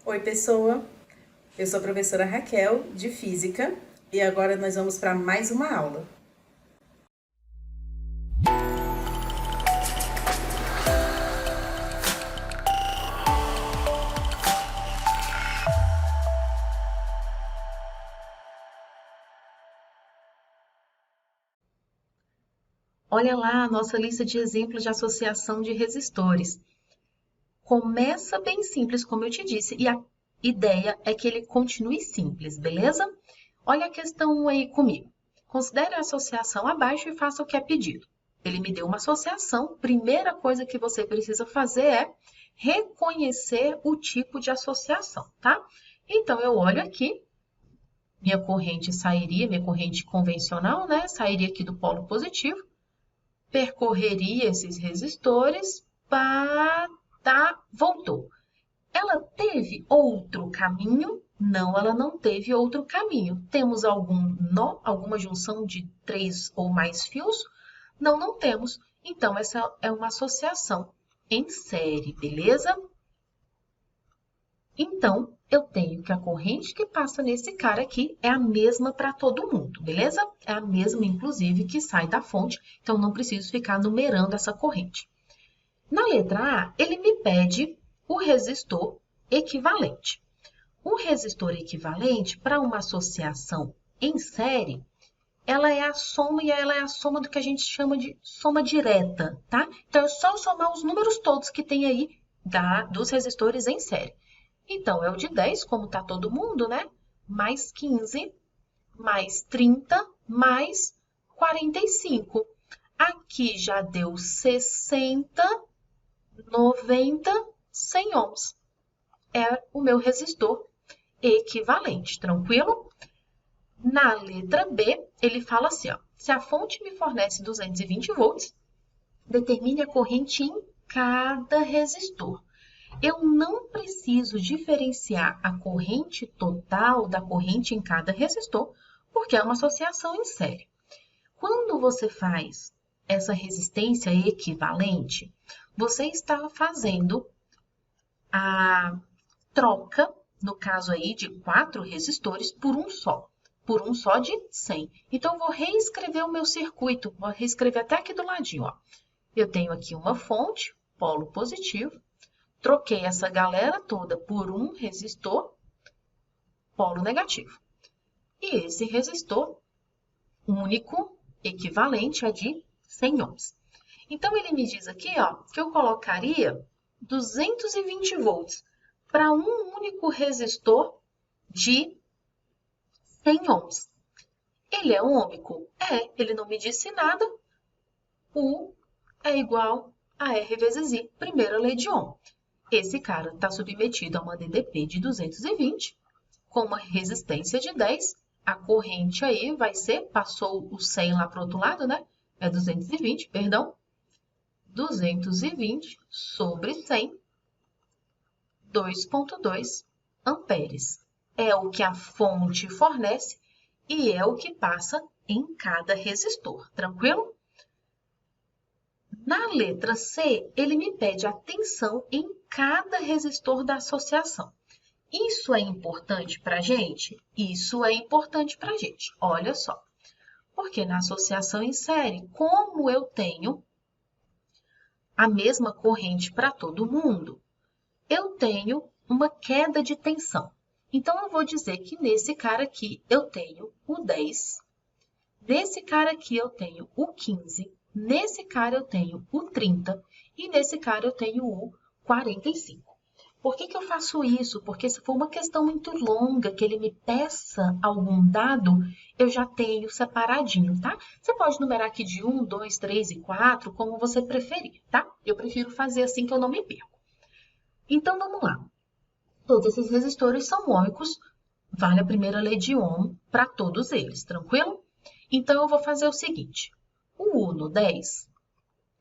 Oi, pessoa! Eu sou a professora Raquel, de Física, e agora nós vamos para mais uma aula. Olha lá a nossa lista de exemplos de associação de resistores. Começa bem simples, como eu te disse, e a ideia é que ele continue simples, beleza? Olha a questão 1 aí comigo. Considere a associação abaixo e faça o que é pedido. Ele me deu uma associação, primeira coisa que você precisa fazer é reconhecer o tipo de associação, tá? Então, eu olho aqui, minha corrente convencional, né? Sairia aqui do polo positivo, percorreria esses resistores, voltou. Ela teve outro caminho? Não, ela não teve outro caminho. Temos algum nó, alguma junção de 3 ou mais fios? Não, não temos. Então, essa é uma associação em série, beleza? Então, eu tenho que a corrente que passa nesse cara aqui é a mesma para todo mundo, beleza? É a mesma, inclusive, que sai da fonte, então não preciso ficar numerando essa corrente. Na letra A, ele me pede o resistor equivalente. O resistor equivalente, para uma associação em série, ela é a soma e ela é a soma do que a gente chama de soma direta, tá? Então, é só somar os números todos que tem aí dos resistores em série. Então, é o de 10, como está todo mundo, né? Mais 15, mais 30, mais 45. Aqui já deu 60, 90, 100 ohms. É o meu resistor equivalente, tranquilo? Na letra B, ele fala assim, ó, se a fonte me fornece 220 volts, determine a corrente em cada resistor. Eu não preciso diferenciar a corrente total da corrente em cada resistor, porque é uma associação em série. Quando você faz essa resistência equivalente, você está fazendo a troca, no caso aí, de 4 resistores por um só de 100. Então, eu vou reescrever o meu circuito, vou reescrever até aqui do ladinho, ó. Eu tenho aqui uma fonte, polo positivo, troquei essa galera toda por um resistor, polo negativo. E esse resistor único, equivalente, é de 100 ohms. Então, ele me diz aqui, ó, que eu colocaria 220 volts para um único resistor de 100 ohms. Ele é ômico? É, ele não me disse nada. U é igual a R vezes I, primeira lei de Ohm. Esse cara está submetido a uma DDP de 220, com uma resistência de 10. A corrente aí vai ser, passou o 100 lá para o outro lado, né? É 220, perdão. 220 sobre 100, 2,2 amperes. É o que a fonte fornece e é o que passa em cada resistor, tranquilo? Na letra C, ele me pede a tensão em cada resistor da associação. Isso é importante para a gente? Isso é importante para a gente. Olha só. Porque na associação em série, como eu tenho a mesma corrente para todo mundo, eu tenho uma queda de tensão. Então, eu vou dizer que nesse cara aqui eu tenho o 10, nesse cara aqui eu tenho o 15, nesse cara eu tenho o 30 e nesse cara eu tenho o 45. Por que eu faço isso? Porque se for uma questão muito longa, que ele me peça algum dado, eu já tenho separadinho, tá? Você pode numerar aqui de 1, 2, 3 e 4, como você preferir, tá? Eu prefiro fazer assim que eu não me perco. Então, vamos lá. Todos esses resistores são ômicos, vale a primeira lei de Ohm para todos eles, tranquilo? Então, eu vou fazer o seguinte. O U no 10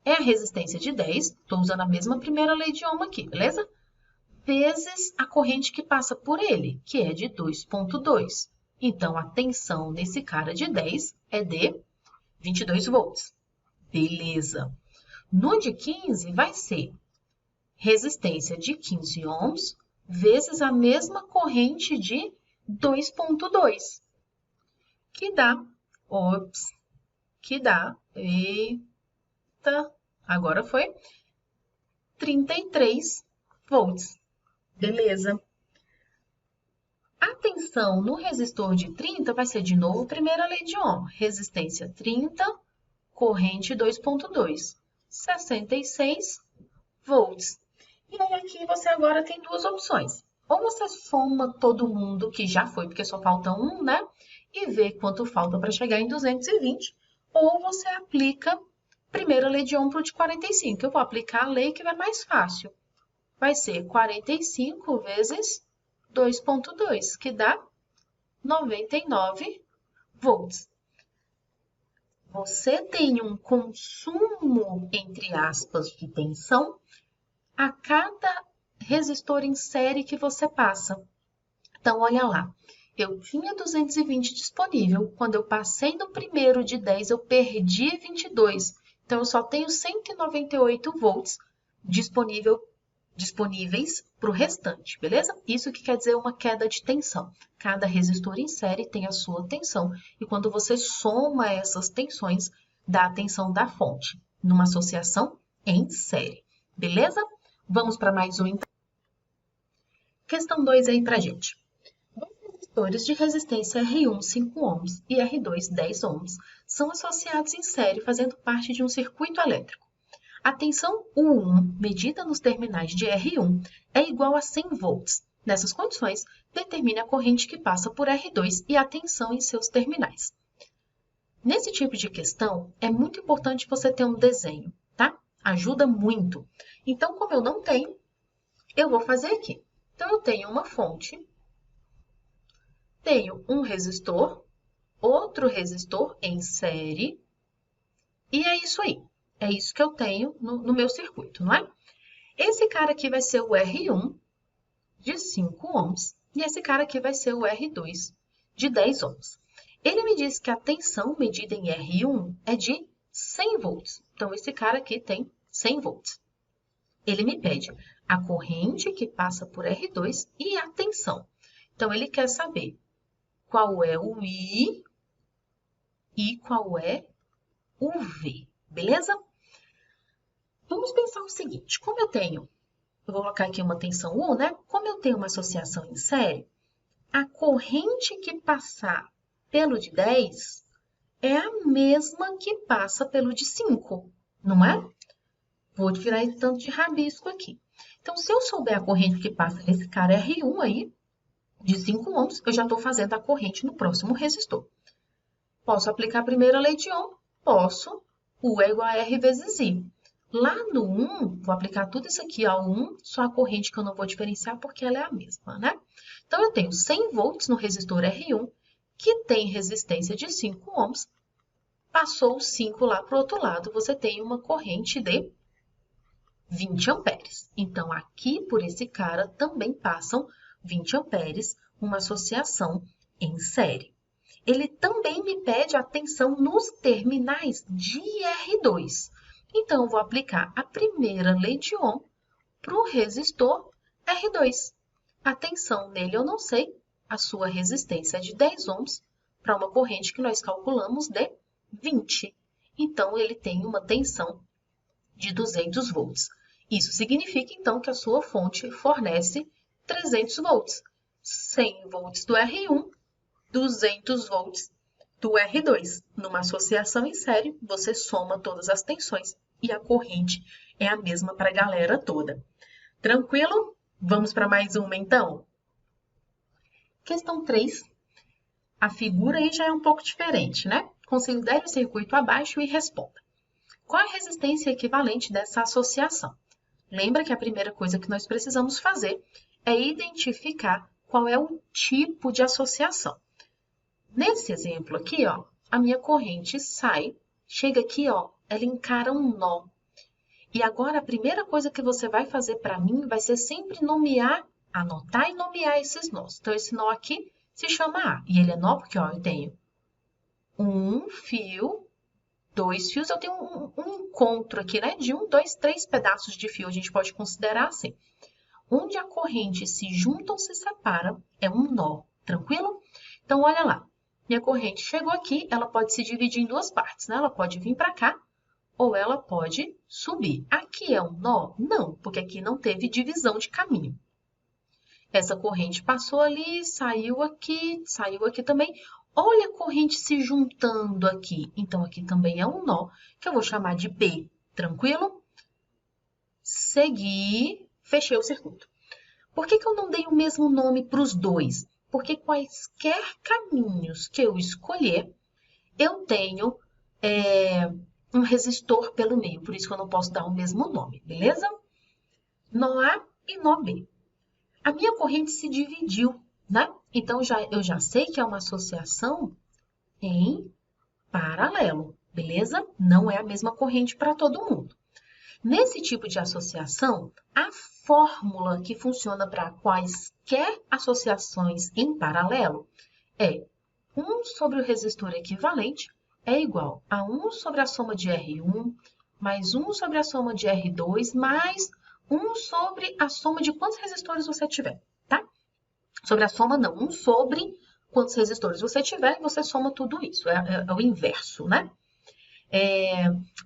é a resistência de 10, estou usando a mesma primeira lei de Ohm aqui, beleza? Vezes a corrente que passa por ele, que é de 2,2. Então, a tensão nesse cara de 10 é de 22 volts. Beleza. No de 15 vai ser resistência de 15 ohms vezes a mesma corrente de 2,2, que dá, eita, agora foi 33 volts. Beleza. A tensão no resistor de 30 vai ser de novo primeira lei de Ohm. Resistência 30, corrente 2,2, 66 volts. E aí aqui você agora tem duas opções. Ou você soma todo mundo que já foi, porque só falta um, né? E vê quanto falta para chegar em 220. Ou você aplica primeira lei de Ohm para o de 45. Eu vou aplicar a lei que vai mais fácil. Vai ser 45 vezes 2,2, que dá 99 volts. Você tem um consumo, entre aspas, de tensão a cada resistor em série que você passa. Então, olha lá. Eu tinha 220 disponível. Quando eu passei no primeiro de 10, eu perdi 22. Então, eu só tenho 198 volts disponíveis para o restante, beleza? Isso que quer dizer uma queda de tensão. Cada resistor em série tem a sua tensão, e quando você soma essas tensões, dá a tensão da fonte, numa associação em série, beleza? Vamos para mais um, então. Questão 2 aí para gente. Dois resistores de resistência R1 5 ohms e R2 10 ohms são associados em série, fazendo parte de um circuito elétrico. A tensão U1, medida nos terminais de R1, é igual a 100 volts. Nessas condições, determine a corrente que passa por R2 e a tensão em seus terminais. Nesse tipo de questão, é muito importante você ter um desenho, tá? Ajuda muito. Então, como eu não tenho, eu vou fazer aqui. Então, eu tenho uma fonte, tenho um resistor, outro resistor em série, e é isso aí. É isso que eu tenho no meu circuito, não é? Esse cara aqui vai ser o R1 de 5 ohms e esse cara aqui vai ser o R2 de 10 ohms. Ele me disse que a tensão medida em R1 é de 100 volts. Então, esse cara aqui tem 100 volts. Ele me pede a corrente que passa por R2 e a tensão. Então, ele quer saber qual é o I e qual é o V, beleza? Vamos pensar o seguinte, como eu vou colocar aqui uma tensão U, né? Como eu tenho uma associação em série, a corrente que passar pelo de 10 é a mesma que passa pelo de 5, não é? Vou tirar esse tanto de rabisco aqui. Então, se eu souber a corrente que passa nesse cara R1 aí, de 5 ohms, eu já estou fazendo a corrente no próximo resistor. Posso aplicar a primeira lei de Ohm? Posso. U é igual a R vezes I. Lá no 1, vou aplicar tudo isso aqui ao 1, só a corrente que eu não vou diferenciar porque ela é a mesma, né? Então, eu tenho 100 volts no resistor R1, que tem resistência de 5 ohms. Passou o 5 lá para o outro lado, você tem uma corrente de 20 amperes. Então, aqui por esse cara também passam 20 amperes, uma associação em série. Ele também me pede a tensão nos terminais de R2. Então, eu vou aplicar a primeira lei de Ohm para o resistor R2. A tensão nele eu não sei, a sua resistência é de 10 ohms para uma corrente que nós calculamos de 20. Então, ele tem uma tensão de 200 volts. Isso significa, então, que a sua fonte fornece 300 volts. 100 volts do R1, 200 volts do R2. Numa associação em série, você soma todas as tensões e a corrente é a mesma para a galera toda. Tranquilo? Vamos para mais uma, então? Questão 3. A figura aí já é um pouco diferente, né? Considere o circuito abaixo e responda. Qual a resistência equivalente dessa associação? Lembra que a primeira coisa que nós precisamos fazer é identificar qual é o tipo de associação. Nesse exemplo aqui, ó, a minha corrente sai, chega aqui, ó, ela encara um nó. E agora a primeira coisa que você vai fazer para mim vai ser sempre nomear, anotar e nomear esses nós. Então, esse nó aqui se chama A. E ele é nó porque, ó, eu tenho um fio, 2 fios, eu tenho um encontro aqui, né? De 1, 2, 3 pedaços de fio, a gente pode considerar assim. onde a corrente se junta ou se separa é um nó, tranquilo? Então, olha lá, minha corrente chegou aqui, ela pode se dividir em duas partes, né? Ela pode vir para cá ou ela pode subir. Aqui é um nó? Não, porque aqui não teve divisão de caminho. Essa corrente passou ali, saiu aqui também. Olha a corrente se juntando aqui. Então, aqui também é um nó, que eu vou chamar de B. Tranquilo? Segui, fechei o circuito. Por que eu não dei o mesmo nome para os dois? Porque quaisquer caminhos que eu escolher, eu tenho um resistor pelo meio. Por isso que eu não posso dar o mesmo nome, beleza? Nó A e nó B. A minha corrente se dividiu, né? Então, eu já sei que é uma associação em paralelo, beleza? Não é a mesma corrente para todo mundo. Nesse tipo de associação, a fórmula que funciona para quaisquer associações em paralelo é 1 sobre o resistor equivalente é igual a 1 sobre a soma de R1, mais 1 sobre a soma de R2, mais 1 sobre a soma de quantos resistores você tiver, tá? Sobre a soma, não. 1 sobre quantos resistores você tiver, você soma tudo isso. É o inverso, né?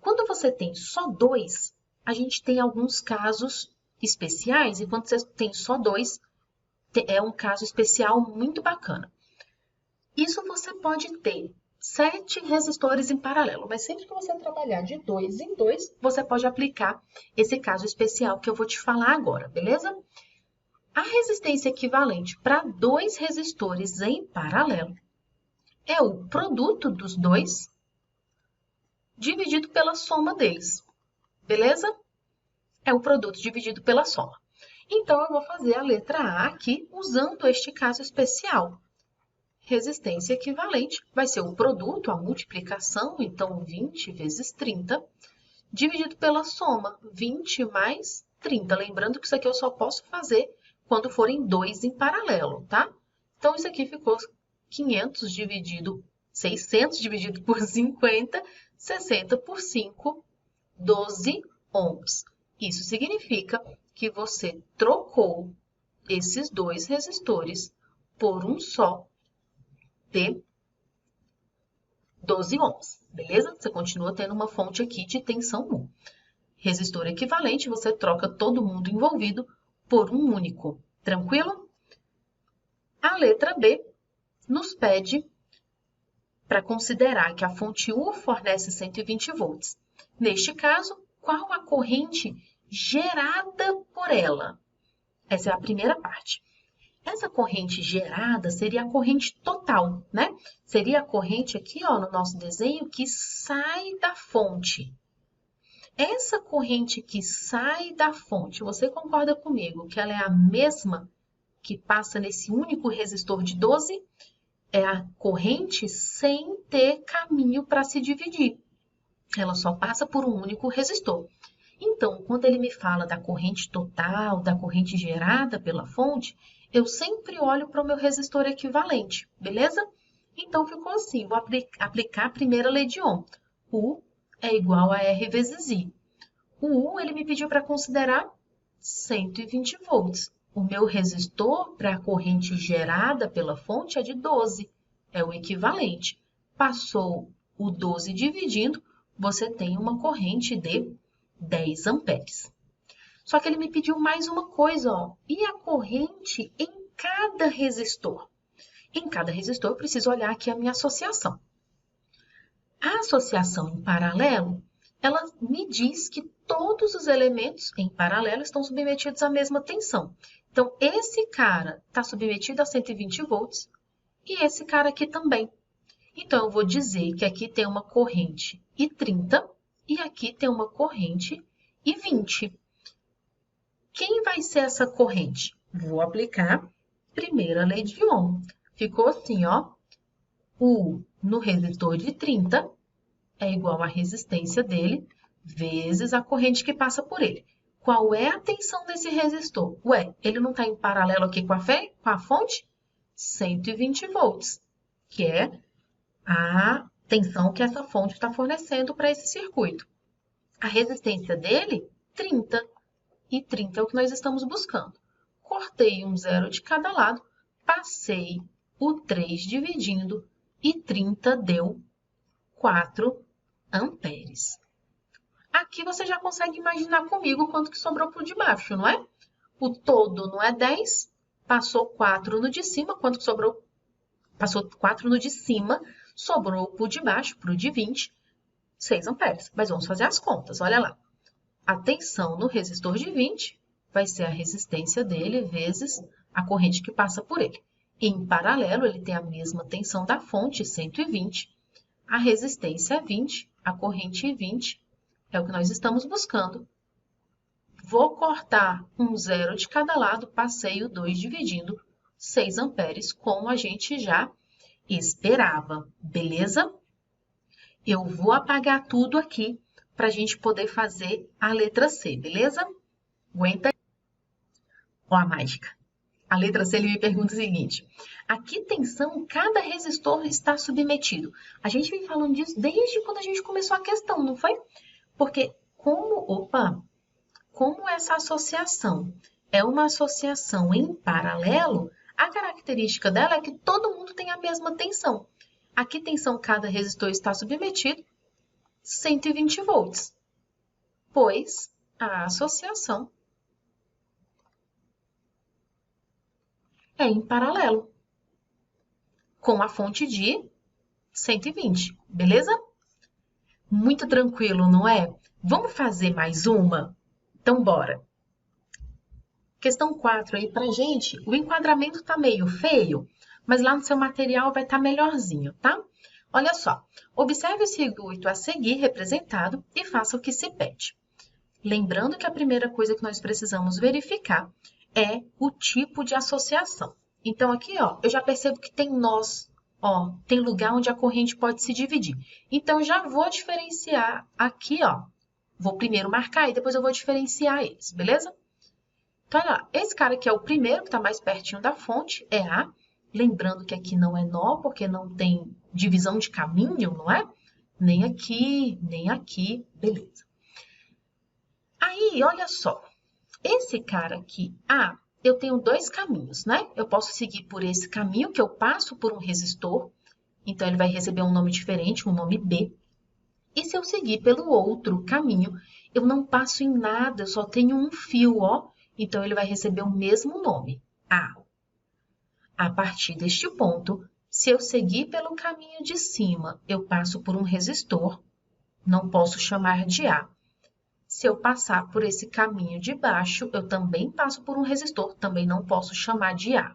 Quando você tem só 2, a gente tem alguns casos especiais. E quando você tem só 2, é um caso especial muito bacana. Isso você pode ter 7 resistores em paralelo, mas sempre que você trabalhar de 2 em 2, você pode aplicar esse caso especial que eu vou te falar agora, beleza? A resistência equivalente para 2 resistores em paralelo é o produto dos dois dividido pela soma deles, beleza? É o produto dividido pela soma. Então, eu vou fazer a letra A aqui usando este caso especial. Resistência equivalente vai ser o produto, a multiplicação, então 20 vezes 30, dividido pela soma, 20 mais 30. Lembrando que isso aqui eu só posso fazer quando forem 2 em paralelo, tá? Então, isso aqui ficou 600 dividido por 50, 60 por 5, 12 ohms. Isso significa que você trocou esses 2 resistores por um só de 12 ohms, beleza? Você continua tendo uma fonte aqui de tensão 1. Resistor equivalente, você troca todo mundo envolvido por um único, tranquilo? A letra B nos pede para considerar que a fonte U fornece 120 volts. Neste caso, qual a corrente gerada por ela? Essa é a primeira parte. Essa corrente gerada seria a corrente total, né? Seria a corrente aqui, ó, no nosso desenho, que sai da fonte. Essa corrente que sai da fonte, você concorda comigo que ela é a mesma que passa nesse único resistor de 12? É a corrente sem ter caminho para se dividir. Ela só passa por um único resistor. Então, quando ele me fala da corrente total, da corrente gerada pela fonte, eu sempre olho para o meu resistor equivalente, beleza? Então, ficou assim, vou aplicar a primeira lei de Ohm. U é igual a R vezes I. O U, ele me pediu para considerar 120 volts. O meu resistor para a corrente gerada pela fonte é de 12, é o equivalente. Passou o 12 dividindo, você tem uma corrente de 10 amperes. Só que ele me pediu mais uma coisa, ó. E a corrente em cada resistor? Em cada resistor, eu preciso olhar aqui a minha associação. A associação em paralelo, ela me diz que todos os elementos em paralelo estão submetidos à mesma tensão. Então, esse cara está submetido a 120 volts e esse cara aqui também. Então, eu vou dizer que aqui tem uma corrente I30 e aqui tem uma corrente I20. Quem vai ser essa corrente? Vou aplicar a primeira lei de Ohm. Ficou assim, ó. U no resistor de 30 é igual à resistência dele vezes a corrente que passa por ele. Qual é a tensão desse resistor? Ué, ele não está em paralelo aqui com a fonte? 120 volts, que é a tensão que essa fonte está fornecendo para esse circuito. A resistência dele, 30. E 30 é o que nós estamos buscando. cortei um zero de cada lado, passei o 3 dividindo e 30 deu 4 amperes. Aqui você já consegue imaginar comigo quanto que sobrou para o de baixo, não é? O todo não é 10, passou 4 no de cima, quanto que sobrou? Passou 4 no de cima, sobrou para o de baixo, para o de 20, 6 amperes. Mas vamos fazer as contas, olha lá. A tensão no resistor de 20 vai ser a resistência dele vezes a corrente que passa por ele. Em paralelo, ele tem a mesma tensão da fonte, 120. A resistência é 20, a corrente é 20. É o que nós estamos buscando. Vou cortar um zero de cada lado, passei o 2 dividindo 6 amperes, como a gente já esperava, beleza? Eu vou apagar tudo aqui para a gente poder fazer a letra C, beleza? Aguenta aí. Ó a mágica. A letra C, ele me pergunta o seguinte: a que tensão cada resistor está submetido? A gente vem falando disso desde quando a gente começou a questão, não foi? Porque como essa associação é uma associação em paralelo, a característica dela é que todo mundo tem a mesma tensão. A que tensão cada resistor está submetido? 120 volts, pois a associação é em paralelo com a fonte de 120, beleza? Muito tranquilo, não é? Vamos fazer mais uma? Então, bora. Questão 4 aí pra gente. O enquadramento tá meio feio, mas lá no seu material vai estar melhorzinho, tá? Olha só. Observe o circuito a seguir representado e faça o que se pede. Lembrando que a primeira coisa que nós precisamos verificar é o tipo de associação. Então, aqui, ó, eu já percebo que tem nós, ó, tem lugar onde a corrente pode se dividir. Então, já vou diferenciar aqui, ó. Vou primeiro marcar e depois eu vou diferenciar eles, beleza? Então, olha lá, esse cara aqui é o primeiro, que está mais pertinho da fonte, é A. Lembrando que aqui não é nó, porque não tem divisão de caminho, não é? Nem aqui, beleza. Aí, olha só, esse cara aqui, A, eu tenho dois caminhos, né? Eu posso seguir por esse caminho, que eu passo por um resistor, então ele vai receber um nome diferente, um nome B. E se eu seguir pelo outro caminho, eu não passo em nada, eu só tenho um fio, ó. Então, ele vai receber o mesmo nome, A. A partir deste ponto, se eu seguir pelo caminho de cima, eu passo por um resistor, não posso chamar de A. Se eu passar por esse caminho de baixo, eu também passo por um resistor, também não posso chamar de A.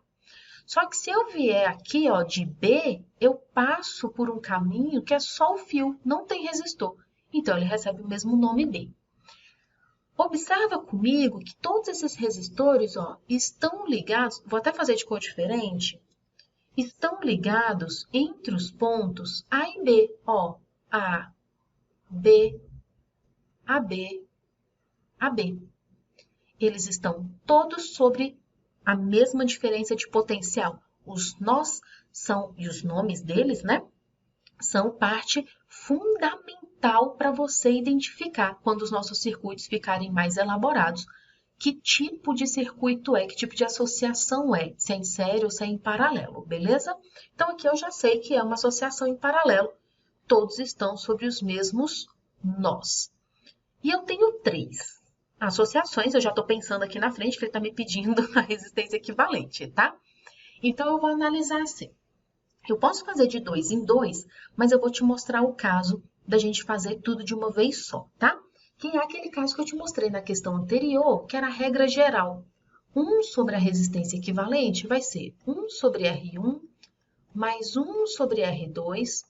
Só que se eu vier aqui, ó, de B, eu passo por um caminho que é só o fio, não tem resistor. Então, ele recebe o mesmo nome B. Observa comigo que todos esses resistores, ó, estão ligados, vou até fazer de cor diferente, estão ligados entre os pontos A e B, ó, A, B, AB, AB. Eles estão todos sobre a mesma diferença de potencial. Os nós são, e os nomes deles, né, são parte fundamental para você identificar quando os nossos circuitos ficarem mais elaborados. Que tipo de circuito é, que tipo de associação é, se é em série ou se é em paralelo, beleza? Então, aqui eu já sei que é uma associação em paralelo. Todos estão sobre os mesmos nós. E eu tenho 3 associações, eu já estou pensando aqui na frente, que ele está me pedindo a resistência equivalente, tá? Então, eu vou analisar assim. Eu posso fazer de 2 em 2, mas eu vou te mostrar o caso da gente fazer tudo de uma vez só, tá? Que é aquele caso que eu te mostrei na questão anterior, que era a regra geral. 1 sobre a resistência equivalente vai ser 1 sobre R1, mais 1 sobre R2,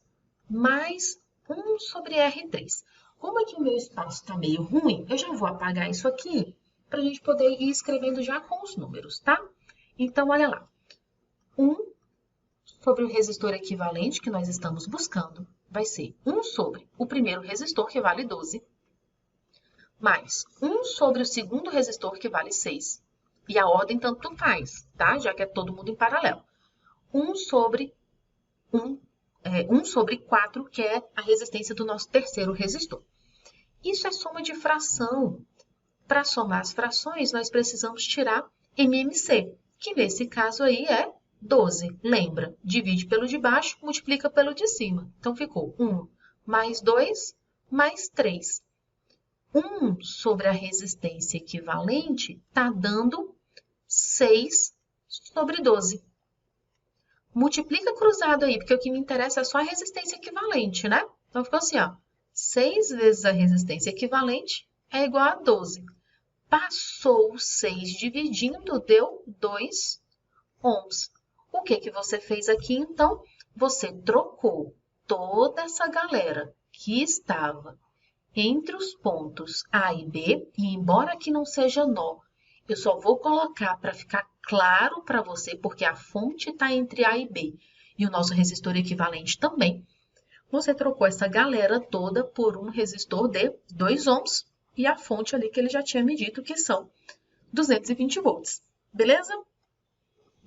mais 1 sobre R3. Como aqui o meu espaço está meio ruim, eu já vou apagar isso aqui para a gente poder ir escrevendo já com os números, tá? Então, olha lá. 1 sobre o resistor equivalente que nós estamos buscando vai ser 1 sobre o primeiro resistor, que vale 12, mais 1 sobre o segundo resistor, que vale 6. E a ordem tanto faz, tá? Já que é todo mundo em paralelo. 1 sobre 4, que é a resistência do nosso terceiro resistor. Isso é soma de fração. Para somar as frações, nós precisamos tirar MMC, que nesse caso aí é 12. Lembra? Divide pelo de baixo, multiplica pelo de cima. Então, ficou 1 mais 2 mais 3. 1 sobre a resistência equivalente está dando 6 sobre 12. Multiplica cruzado aí, porque o que me interessa é só a resistência equivalente, né? Então, ficou assim, ó. 6 vezes a resistência equivalente é igual a 12. Passou 6 dividindo, deu 2 ohms. O que que você fez aqui, então? Você trocou toda essa galera que estava entre os pontos A e B, e embora aqui não seja nó, eu só vou colocar para ficar claro para você, porque a fonte está entre A e B, e o nosso resistor equivalente também. Você trocou essa galera toda por um resistor de 2 ohms, e a fonte ali que ele já tinha me dito que são 220 volts. Beleza?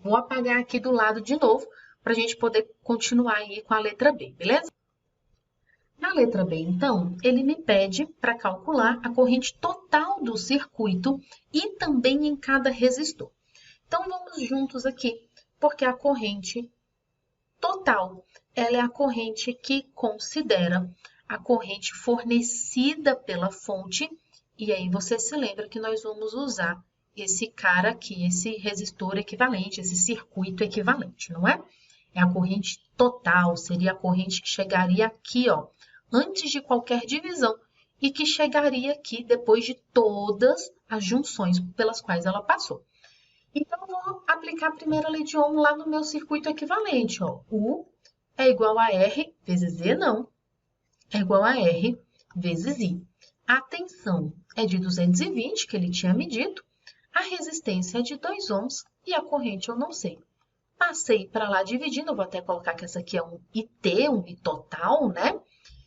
Vou apagar aqui do lado de novo, para a gente poder continuar aí com a letra B, beleza? Na letra B, então, ele me pede para calcular a corrente total do circuito e também em cada resistor. Então, vamos juntos aqui, porque a corrente total, ela é a corrente que considera a corrente fornecida pela fonte, e aí você se lembra que nós vamos usar esse cara aqui, esse resistor equivalente, esse circuito equivalente, não é? É a corrente total, seria a corrente que chegaria aqui, ó, antes de qualquer divisão, e que chegaria aqui depois de todas as junções pelas quais ela passou. Então, eu vou aplicar a primeira lei de Ohm lá no meu circuito equivalente, ó. U é igual a R vezes E, não, é igual a R vezes I. A tensão é de 220, que ele tinha medido, a resistência é de 2 ohms e a corrente eu não sei. Passei para lá dividindo, eu vou até colocar que essa aqui é um IT, um I total, né?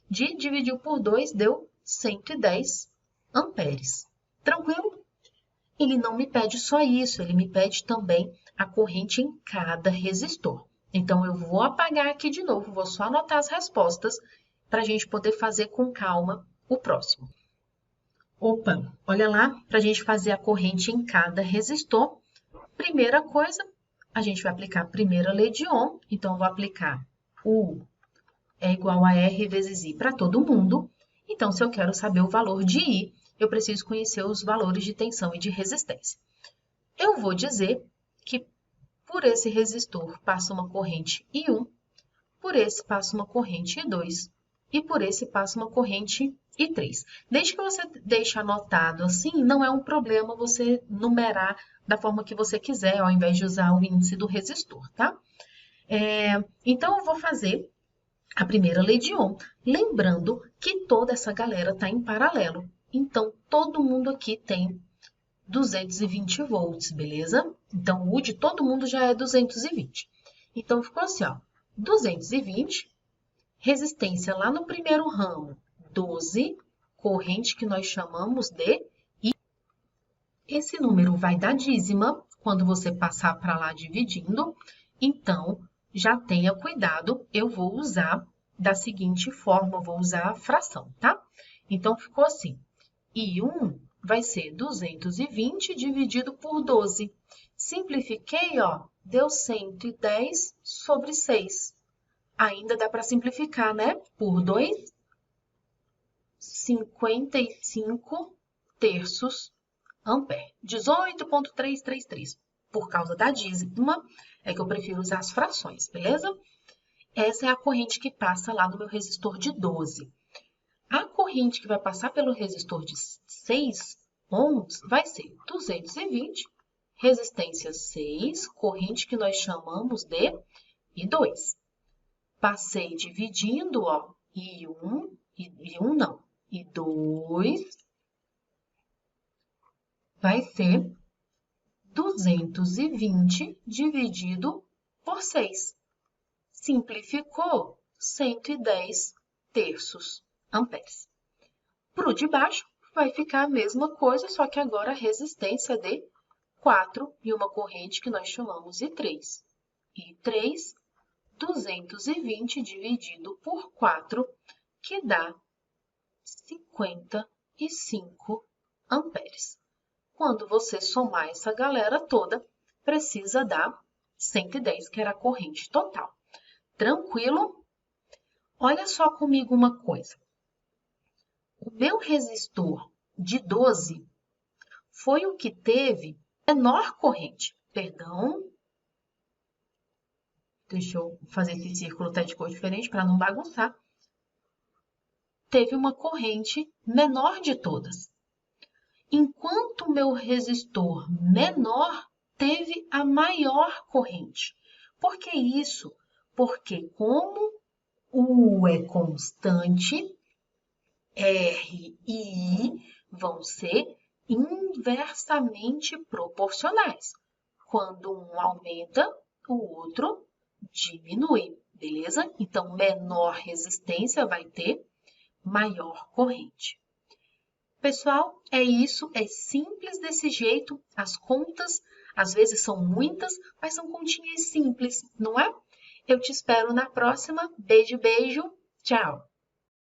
Dividiu por 2, deu 110 amperes. Tranquilo? Ele não me pede só isso, ele me pede também a corrente em cada resistor. Então, eu vou apagar aqui de novo, vou só anotar as respostas para a gente poder fazer com calma o próximo. Opa, olha lá, para a gente fazer a corrente em cada resistor. Primeira coisa, a gente vai aplicar a primeira lei de Ohm, então eu vou aplicar U é igual a R vezes I para todo mundo. Então, se eu quero saber o valor de I, eu preciso conhecer os valores de tensão e de resistência. Eu vou dizer que por esse resistor passa uma corrente I1, por esse passa uma corrente I2 e por esse passa uma corrente I3. Desde que você deixe anotado assim, não é um problema você numerar da forma que você quiser, ao invés de usar o índice do resistor, tá? Então, eu vou fazer a primeira lei de Ohm, lembrando que toda essa galera está em paralelo. Então, todo mundo aqui tem 220 volts, beleza? Então, o U de todo mundo já é 220. Então, ficou assim, ó, 220, resistência lá no primeiro ramo, 12, corrente que nós chamamos de I. Esse número vai dar dízima quando você passar para lá dividindo, então, já tenha cuidado, eu vou usar da seguinte forma, vou usar a fração, tá? Então, ficou assim, I1 vai ser 220 dividido por 12. Simplifiquei, ó, deu 110 sobre 6. Ainda dá para simplificar, né? Por 2, 55 terços ampere. 18,333. Por causa da dízima, é que eu prefiro usar as frações, beleza? Essa é a corrente que passa lá no meu resistor de 12. A corrente que vai passar pelo resistor de 6 ohms vai ser 220, resistência 6, corrente que nós chamamos de I2. Passei dividindo, ó, I1 não, I2 vai ser 220 dividido por 6. Simplificou, 110 terços amperes. Para o de baixo, vai ficar a mesma coisa, só que agora a resistência é de 4 e uma corrente que nós chamamos I3. I3, 220 dividido por 4, que dá 55 amperes. Quando você somar essa galera toda, precisa dar 110, que era a corrente total. Tranquilo? Olha só comigo uma coisa. O meu resistor de 12 foi o que teve menor corrente. Perdão. Deixa eu fazer esse círculo até de cor diferente para não bagunçar. Teve uma corrente menor de todas. Enquanto o meu resistor menor teve a maior corrente. Por que isso? Porque como U é constante, R e I vão ser inversamente proporcionais. Quando um aumenta, o outro diminui, beleza? Então, menor resistência vai ter maior corrente. Pessoal, é isso, é simples desse jeito. As contas, às vezes são muitas, mas são continhas simples, não é? Eu te espero na próxima. Beijo, beijo. Tchau.